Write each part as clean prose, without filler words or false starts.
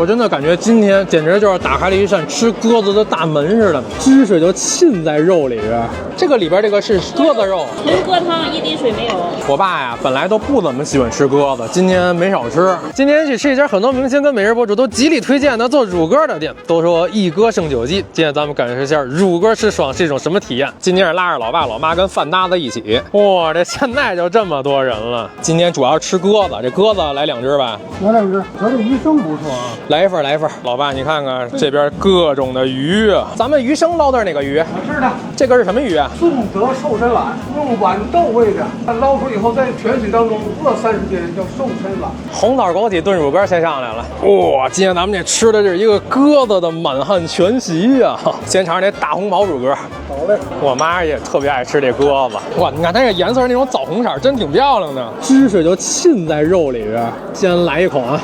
我真的感觉今天简直就是打开了一扇吃鸽子的大门似的，汁水就浸在肉里边。这个里边这个是鸽子肉，纯鸽汤，一滴水没有。我爸呀本来都不怎么喜欢吃鸽子，今天没少吃。今天去吃一家很多明星跟美食博主都极力推荐的做乳鸽的店，都说一鸽胜九鸡。今天咱们感受一下乳鸽吃爽是一种什么体验。今天是拉着老爸老妈跟饭搭子一起，哇，这现在就这么多人了。今天主要吃鸽子，这鸽子来2只吧。来2只，咱这鱼生不错啊。来一份，来一份。老爸，你看看这边各种的鱼啊，咱们鱼生捞的是哪个鱼？是的，这个是什么鱼啊？宋德寿参丸，用豌豆煨的，它捞出以后在泉水当中过30天叫寿参丸。红枣枸杞炖乳鸽先上来了，哇！今天咱们这吃的是一个鸽子的满汉全席呀、先尝尝这大红袍乳鸽。好嘞，我妈也特别爱吃这鸽子，哇！你看它这颜色是那种枣红色，真挺漂亮的，汁水就浸在肉里边。先来一口啊！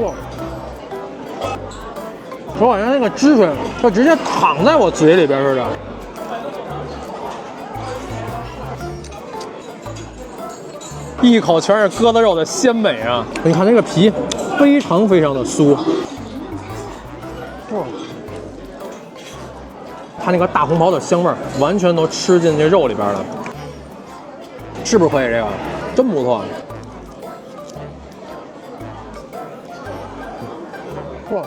哇！我感觉那个汁水就直接淌在我嘴里边似的。一口全是鸽子肉的鲜美啊！你看这个皮非常非常的酥，哇！它那个大红袍的香味完全都吃进这肉里边了，是不是可以？这个真不错。哇！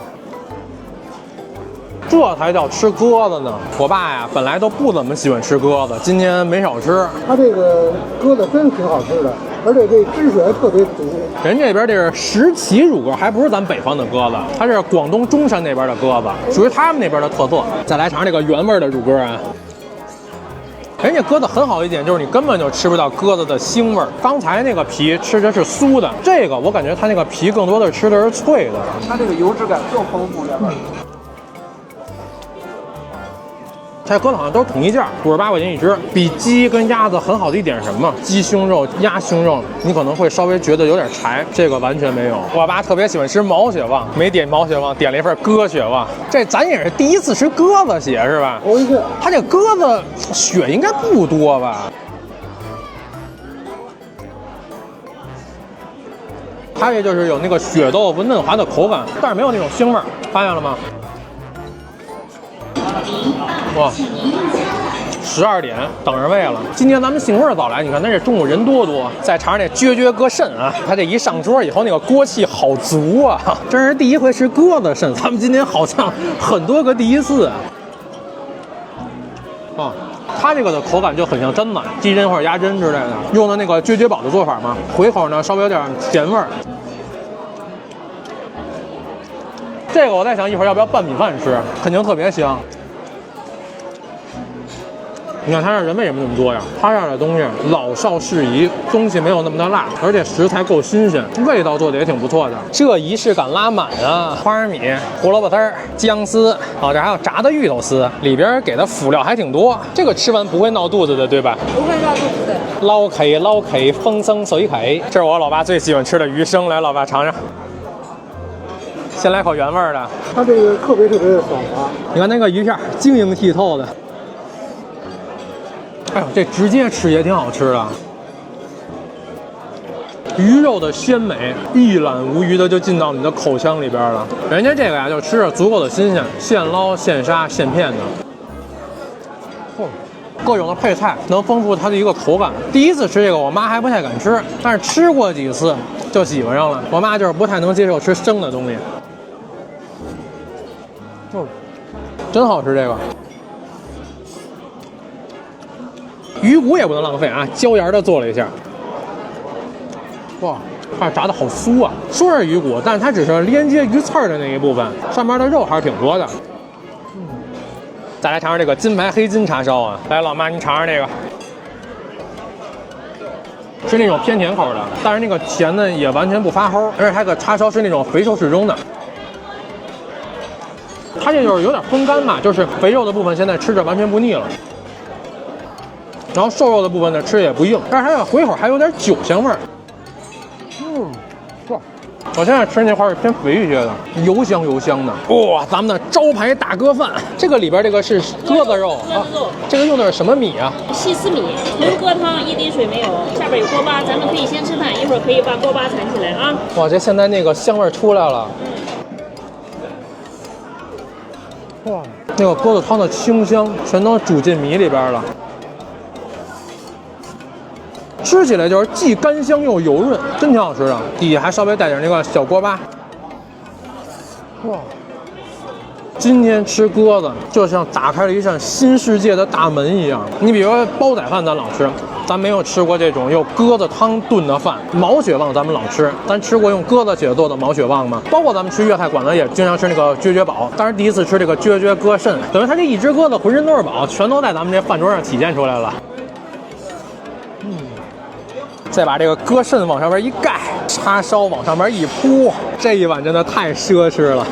这才叫吃鸽子呢！我爸呀本来都不怎么喜欢吃鸽子，今天没少吃。它这个鸽子真挺好吃的，而且这汁水还特别足。人这边这是石岐乳鸽，还不是咱北方的鸽子，它是广东中山那边的鸽子，属于他们那边的特色。再来尝这个原味的乳鸽啊！人家鸽子很好一点，就是你根本就吃不到鸽子的腥味儿。刚才那个皮吃的是酥的，这个我感觉它那个皮更多的吃的是脆的。它这个油脂感更丰富点。它鸽子好像都是统一价，58块钱一只。比鸡跟鸭子很好的一点是什么？鸡胸肉、鸭胸肉，你可能会稍微觉得有点柴，这个完全没有。我爸特别喜欢吃毛血旺，没点毛血旺，点了一份鸽血旺。这咱也是第一次吃鸽子血是吧？头一次。它这鸽子血应该不多吧？它也就是有那个血豆腐嫩滑的口感，但是没有那种腥味儿，发现了吗？哇，12点等着位了。今天咱们幸亏早来，你看那这中午人多。再尝尝这绝绝鸽肾啊，它这一上桌以后那个锅气好足啊，真是第一回吃鸽子肾，咱们今天好像很多个第一次啊。它这个的口感就很像真奶，鸡胗或者鸭胗之类的，用的那个绝绝宝的做法嘛，回口呢稍微有点甜味儿。这个我在想一会儿要不要拌米饭吃，肯定特别香。你看它这人为什么那么多呀？它这儿的东西老少适宜，东西没有那么的辣，而且食材够新鲜，味道做的也挺不错的。这仪式感拉满啊！花生米、胡萝卜丝儿、姜丝，这还有炸的芋头丝，里边给的辅料还挺多。这个吃完不会闹肚子的，对吧？不会闹肚子的。捞 K，风生水 K， 这是我老爸最喜欢吃的鱼生，来，老爸尝尝。先来口原味的，它这个特别的爽滑。你看那个鱼片晶莹剔透的。哎呦，这直接吃也挺好吃的，鱼肉的鲜美一览无余的就进到你的口腔里边了。人家这个呀，就吃着足够的新鲜，现捞现杀现片的，各种的配菜能丰富它的一个口感。第一次吃这个，我妈还不太敢吃，但是吃过几次就喜欢上了。我妈就是不太能接受吃生的东西，真好吃这个。鱼骨也不能浪费啊，椒盐的做了一下，哇，它炸的好酥啊！说是鱼骨，但它只是连接鱼刺的那一部分，上面的肉还是挺多的。再来尝尝这个金牌黑金叉烧啊！来，老妈你尝尝这个，是那种偏甜口的，但是那个甜呢也完全不发齁，而且它个叉烧是那种肥瘦适中的。它这就是有点风干嘛，就是肥肉的部分现在吃着完全不腻了。然后瘦肉的部分呢，吃也不硬，但是它的回口还有点酒香味儿。我现在吃那块是偏肥一些的，油香油香的。哇，咱们的招牌大哥饭，这个里边这个是鸽子肉啊，这个用的是什么米啊？细丝米，纯鸽汤，一滴水没有。下边有锅巴，咱们可以先吃饭，一会儿可以把锅巴铲起来啊。哇，这现在那个香味出来了。哇，那个鸽子汤的清香全都煮进米里边了。吃起来就是既干香又油润，真挺好吃的。底下还稍微带点那个小锅巴。哇，今天吃鸽子就像打开了一扇新世界的大门一样。你比如说煲仔饭咱老吃，咱没有吃过这种用鸽子汤炖的饭。毛血旺咱们老吃，咱吃过用鸽子血做的毛血旺吗？包括咱们去粤菜馆子也经常吃那个啫啫煲，当然第一次吃这个啫啫鸽肾，等于它这一只鸽子浑身都是宝，全都在咱们这饭桌上体现出来了。再把这个鸽肾往上面一盖，叉烧往上面一铺，这一碗真的太奢侈了。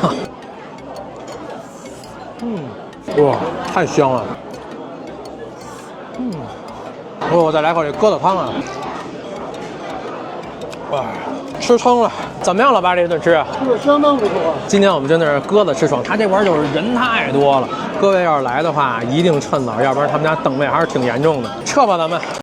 哇，太香了。我再来口这鸽子汤啊。哇，吃撑了，怎么样了吧？这顿吃啊，这个相当不错。今天我们真的是鸽子吃爽，他这玩意儿就是人太多了。各位要是来的话，一定趁早，要不然他们家等位还是挺严重的。撤吧，咱们。